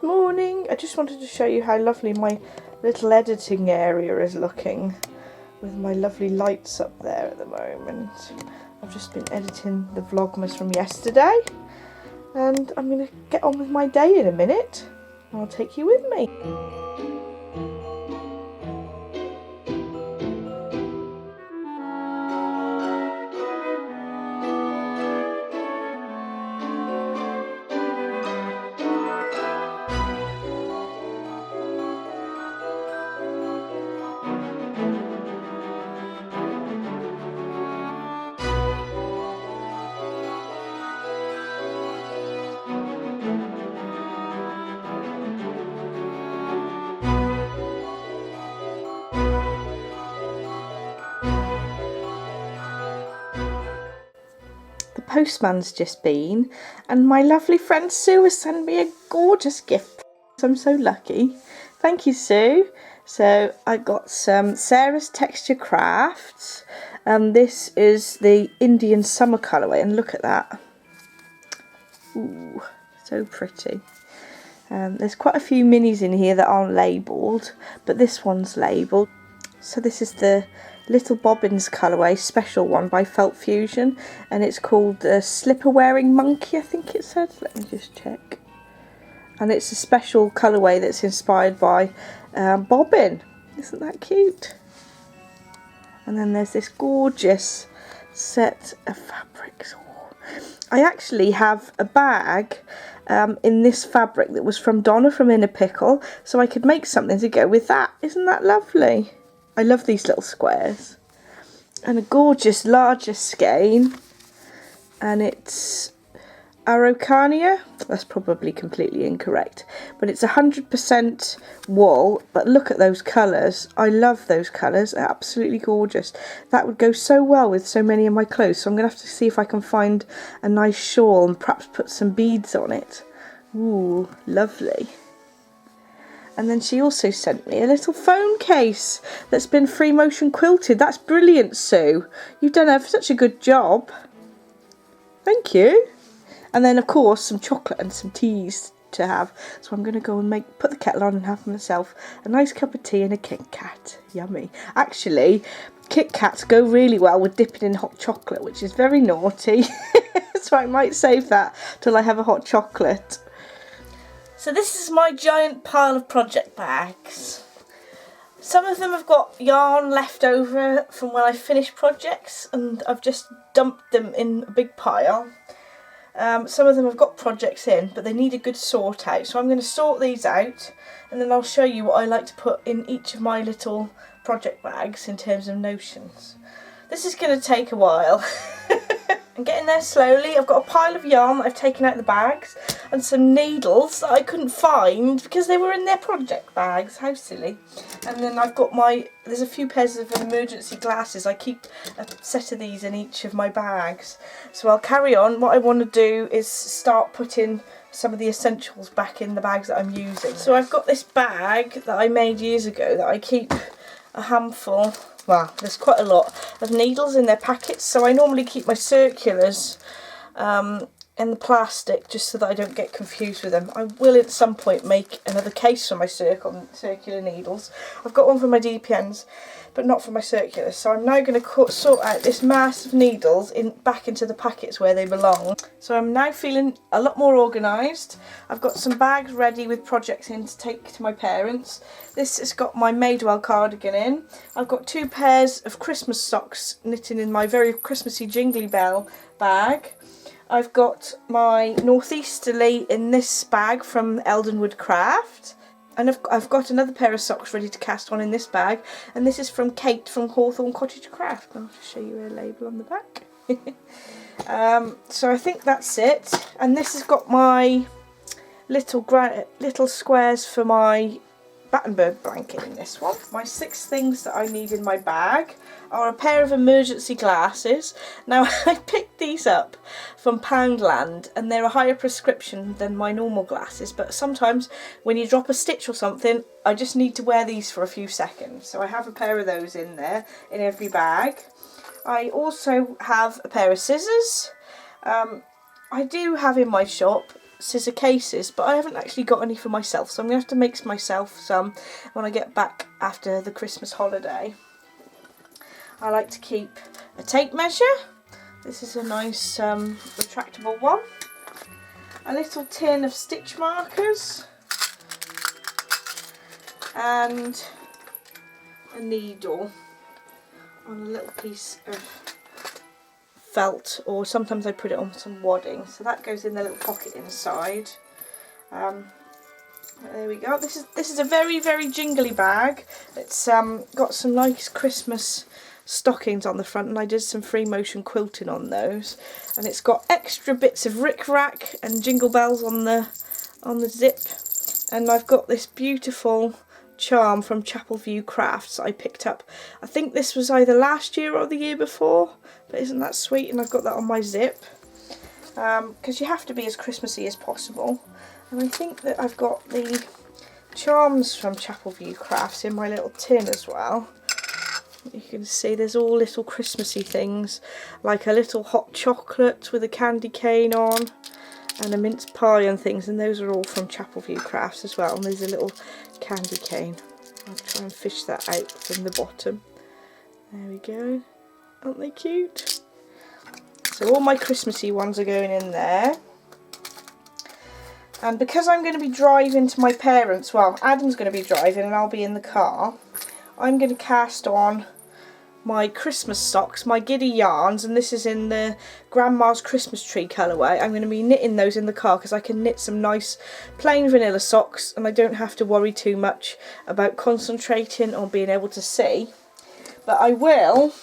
morning. I just wanted to show you how lovely my little editing area is looking with my lovely lights up there at the moment. I've just been editing the Vlogmas from yesterday and I'm going to get on with my day in a minute. I'll take you with me. The postman's just been and my lovely friend Sue has sent me a gorgeous gift. I'm so lucky. Thank you, Sue. So I got some Sarah's Texture Crafts. This is the Indian summer colourway and look at that. Ooh, so pretty. There's quite a few minis in here that aren't labelled, but this one's labelled. So this is the Little Bobbins colourway, special one by Felt Fusion, and it's called the Slipper Wearing Monkey, I think it says. Let me just check. And it's a special colourway that's inspired by bobbin. Isn't that cute? And then there's this gorgeous set of fabrics. Oh. I actually have a bag in this fabric that was from Donna from In a Pickle, so I could make something to go with that. Isn't that lovely? I love these little squares. And a gorgeous larger skein, and it's Araucania. That's probably completely incorrect, but it's 100% wool. But look at those colours. I love those colours. They're absolutely gorgeous. That would go so well with so many of my clothes, so I'm going to have to see if I can find a nice shawl and perhaps put some beads on it. Ooh, lovely. And then she also sent me a little phone case that's been free motion quilted. That's brilliant, Sue. You've done such a good job. Thank you. And then, of course, some chocolate and some teas to have. So I'm going to go and put the kettle on and have myself a nice cup of tea and a Kit Kat. Yummy. Actually, Kit Kats go really well with dipping in hot chocolate, which is very naughty. So I might save that till I have a hot chocolate. So this is my giant pile of project bags. Some of them have got yarn left over from when I finished projects and I've just dumped them in a big pile. Some of them have got projects in, but they need a good sort out. So I'm going to sort these out and then I'll show you what I like to put in each of my little project bags in terms of notions. This is going to take a while. I'm getting there slowly. I've got a pile of yarn that I've taken out of the bags and some needles that I couldn't find because they were in their project bags. How silly. And then I've got there's a few pairs of emergency glasses. I keep a set of these in each of my bags. So I'll carry on. What I want to do is start putting some of the essentials back in the bags that I'm using. So I've got this bag that I made years ago that I keep a handful. Well, there's quite a lot of needles in their packets, so I normally keep my circulars in the plastic just so that I don't get confused with them. I will at some point make another case for my circular needles. I've got one for my DPNs, but not for my circulars. So I'm now going to sort out this mass of needles back into the packets where they belong. So I'm now feeling a lot more organised. I've got some bags ready with projects in to take to my parents. This has got my Madewell cardigan in. I've got 2 pairs of Christmas socks knitting in my very Christmassy Jingly Bell bag. I've got my Northeasterly in this bag from Eldenwood Craft. And I've got another pair of socks ready to cast on in this bag. And this is from Kate from Hawthorne Cottage Craft. I'll just show you her label on the back. So I think that's it. And this has got my little squares for my Battenberg blanket in this one. My 6 things that I need in my bag are a pair of emergency glasses. Now I picked these up from Poundland and they're a higher prescription than my normal glasses, but sometimes when you drop a stitch or something I just need to wear these for a few seconds. So I have a pair of those in there in every bag. I also have a pair of scissors. I do have in my shop scissor cases, but I haven't actually got any for myself, so I'm going to have to make myself some when I get back after the Christmas holiday. I like to keep a tape measure. This is a nice retractable one. A little tin of stitch markers. And a needle on a little piece of felt, or sometimes I put it on some wadding, so that goes in the little pocket inside. There we go. This is a very, very jingly bag. It's got some nice Christmas stockings on the front, and I did some free motion quilting on those, and it's got extra bits of rick-rack and jingle bells on the zip, and I've got this beautiful charm from Chapel View Crafts I picked up. I think this was either last year or the year before, but isn't that sweet? And I've got that on my zip because you have to be as Christmassy as possible. And I think that I've got the charms from Chapel View Crafts in my little tin as well. You can see there's all little Christmassy things, like a little hot chocolate with a candy cane on, and a mince pie and things, and those are all from Chapel View Crafts as well. And there's a little candy cane. I'll try and fish that out from the bottom. There we go. Aren't they cute? So all my Christmassy ones are going in there. And because I'm going to be driving to my parents', well, Adam's going to be driving and I'll be in the car, I'm going to cast on my Christmas socks, my Giddy yarns, and this is in the Grandma's Christmas Tree colourway. I'm going to be knitting those in the car because I can knit some nice plain vanilla socks and I don't have to worry too much about concentrating on being able to see. But I will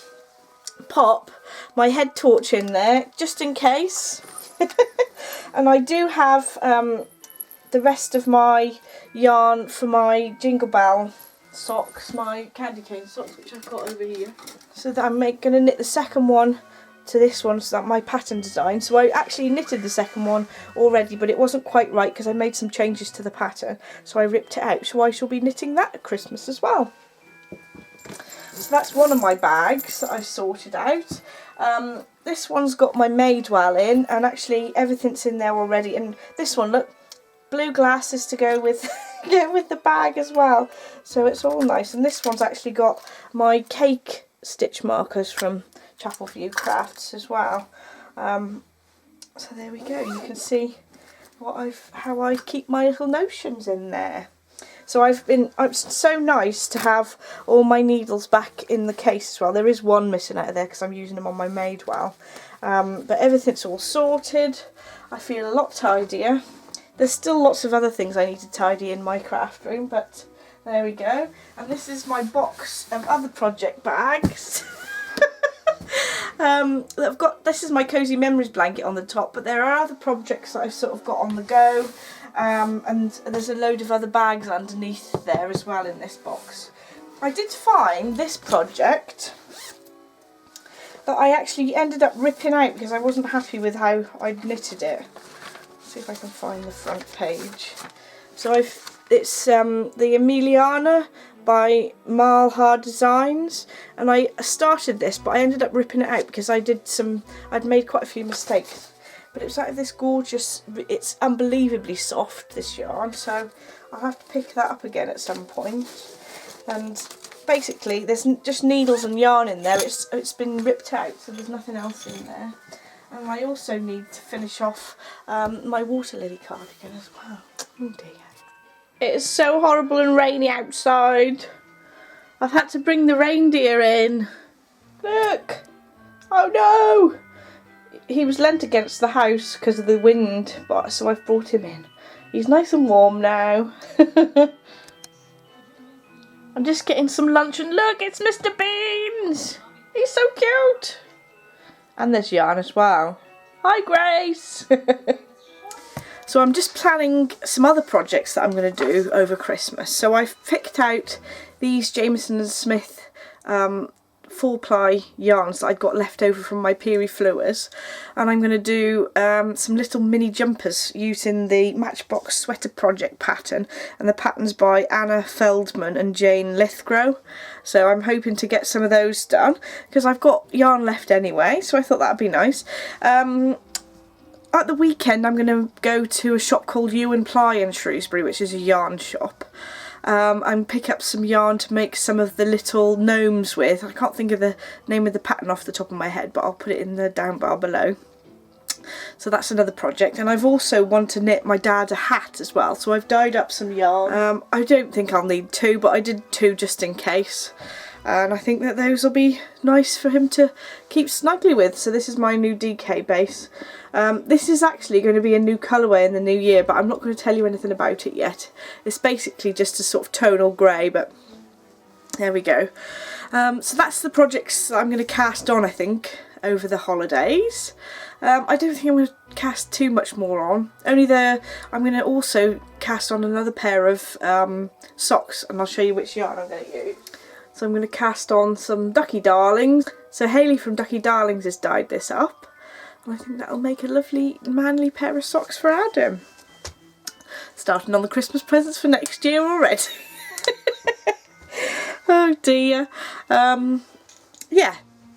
pop my head torch in there just in case. And I do have the rest of my yarn for my Jingle Bell socks, my candy cane socks, which I've got over here. So that I'm going to knit the second one to this one, so that my pattern design. So I actually knitted the second one already, but it wasn't quite right because I made some changes to the pattern, so I ripped it out. So I shall be knitting that at Christmas as well. So that's one of my bags that I've sorted out. This one's got my Madewell in, and actually everything's in there already. And this one, look, blue glasses to go with with the bag as well, so it's all nice. And this one's actually got my cake stitch markers from Chapel View Crafts as well. So there we go. You can see how I keep my little notions in there. So it's so nice to have all my needles back in the case as well. There is one missing out of there because I'm using them on my Madewell, but everything's all sorted. I feel a lot tidier. There's still lots of other things I need to tidy in my craft room, but there we go. And this is my box of other project bags. I've got, this is my Cozy Memories blanket on the top, but there are other projects that I've sort of got on the go, and there's a load of other bags underneath there as well in this box. I did find this project that I actually ended up ripping out because I wasn't happy with how I'd knitted it. See if I can find the front page. So it's the Emiliana by Malhar Designs, and I started this, but I ended up ripping it out because I'd made quite a few mistakes. But it was like this gorgeous, it's unbelievably soft, this yarn, so I'll have to pick that up again at some point. And basically there's just needles and yarn in there. It's been ripped out, so there's nothing else in there. And I also need to finish off my water lily cardigan as well. Oh dear. It is so horrible and rainy outside. I've had to bring the reindeer in. Look! Oh no! He was leant against the house because of the wind, so I've brought him in. He's nice and warm now. I'm just getting some lunch, and look, it's Mr. Beans! He's so cute! And there's yarn as well. Hi Grace! So I'm just planning some other projects that I'm going to do over Christmas. So I've picked out these Jameson & Smith 4-ply yarns that I've got left over from my Peary Fluers, and I'm going to do some little mini jumpers using the Matchbox Sweater Project pattern, and the pattern's by Anna Feldman and Jane Lithgrow. So I'm hoping to get some of those done because I've got yarn left anyway, so I thought that'd be nice. at the weekend I'm going to go to a shop called You and Ply in Shrewsbury, which is a yarn shop. And pick up some yarn to make some of the little gnomes with. I can't think of the name of the pattern off the top of my head, but I'll put it in the down bar below. So that's another project. And I've also wanted to knit my dad a hat as well, so I've dyed up some yarn. I don't think I'll need 2, but I did 2 just in case. And I think that those will be nice for him to keep snugly with. So this is my new DK base. This is actually going to be a new colourway in the new year, but I'm not going to tell you anything about it yet. It's basically just a sort of tonal grey, but there we go. So that's the projects I'm going to cast on, I think, over the holidays. I don't think I'm going to cast too much more on. I'm going to also cast on another pair of socks, and I'll show you which yarn I'm going to use. So I'm going to cast on some Ducky Darlings. So Hayley from Ducky Darlings has dyed this up. And I think that'll make a lovely manly pair of socks for Adam. Starting on the Christmas presents for next year already. Oh dear. Yeah,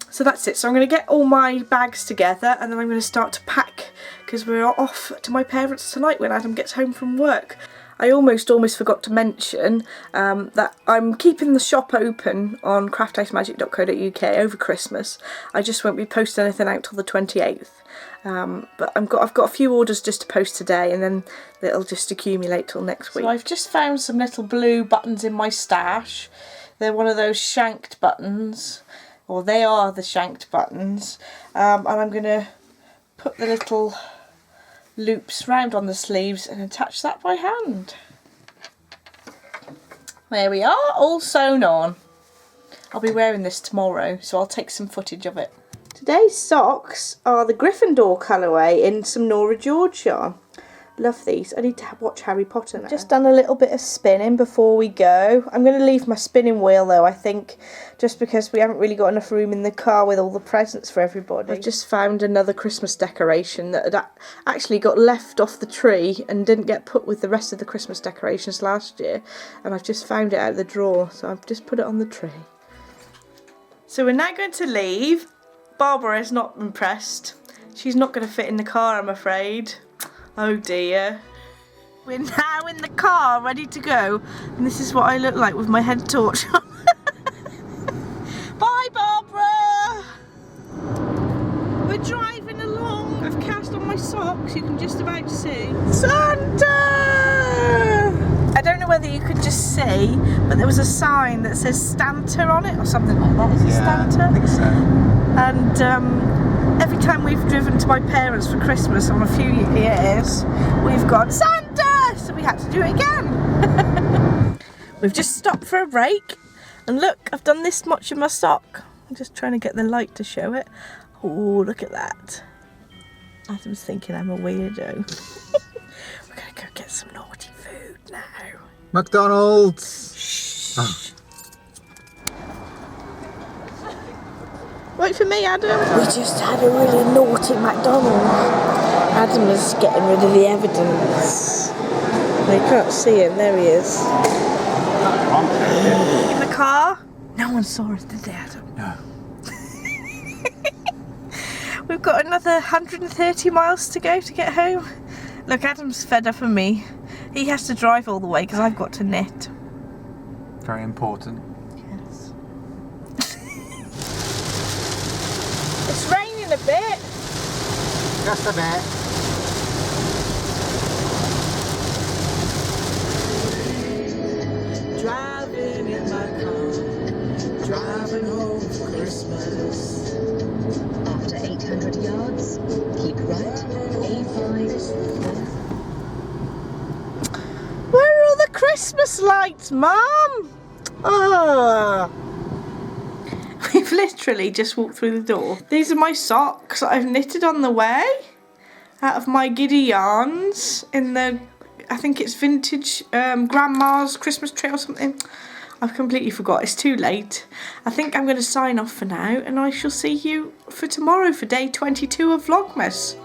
so that's it. So I'm going to get all my bags together and then I'm going to start to pack because we're off to my parents tonight when Adam gets home from work. I almost forgot to mention that I'm keeping the shop open on crafthousemagik.co.uk over Christmas. I just won't be posting anything out till the 28th. But I've got a few orders just to post today and then it'll just accumulate till next week. So I've just found some little blue buttons in my stash. They're one of those shanked buttons, or they are the shanked buttons. And I'm going to put the little loops round on the sleeves and attach that by hand. There we are, all sewn on. I'll be wearing this tomorrow, so I'll take some footage of it. Today's socks are the Gryffindor colourway in some Nora George yarn. Love these. I need to watch Harry Potter now. Just done a little bit of spinning before we go. I'm going to leave my spinning wheel though, I think, just because we haven't really got enough room in the car with all the presents for everybody. I've just found another Christmas decoration that had actually got left off the tree and didn't get put with the rest of the Christmas decorations last year. And I've just found it out of the drawer, so I've just put it on the tree. So we're now going to leave. Barbara is not impressed. She's not going to fit in the car, I'm afraid. Oh dear. We're now in the car, ready to go. And this is what I look like with my head torch on. Bye, Barbara! We're driving along. I've cast on my socks, you can just about see. Santa! I don't know whether you could just see, but there was a sign that says Stanta on it or something like that. Is it Stanta? I think so. And every time we've driven to my parents for Christmas on a few years, we've gone, Santa! So we had to do it again. We've just stopped for a break. And look, I've done this much of my sock. I'm just trying to get the light to show it. Oh, look at that. Adam's thinking I'm a weirdo. We're going to go get some naughty food now. McDonald's! Shh. Oh. Wait for me, Adam. We just had a really naughty McDonald's. Adam is getting rid of the evidence. They can't see him. There he is. In the car? No one saw us, did they, Adam? No. We've got another 130 miles to go to get home. Look, Adam's fed up of me. He has to drive all the way because I've got to knit. Very important. Yes. It's raining a bit. Just a bit. Driving in my car, driving home for Christmas. After 800 yards, keep right, A5. Where are all the Christmas lights, Mum? Ah. We've literally just walked through the door. These are my socks that I've knitted on the way out of my giddy yarns in the, I think it's vintage Grandma's Christmas tree or something. I've completely forgot, it's too late. I think I'm going to sign off for now and I shall see you for tomorrow for day 22 of Vlogmas.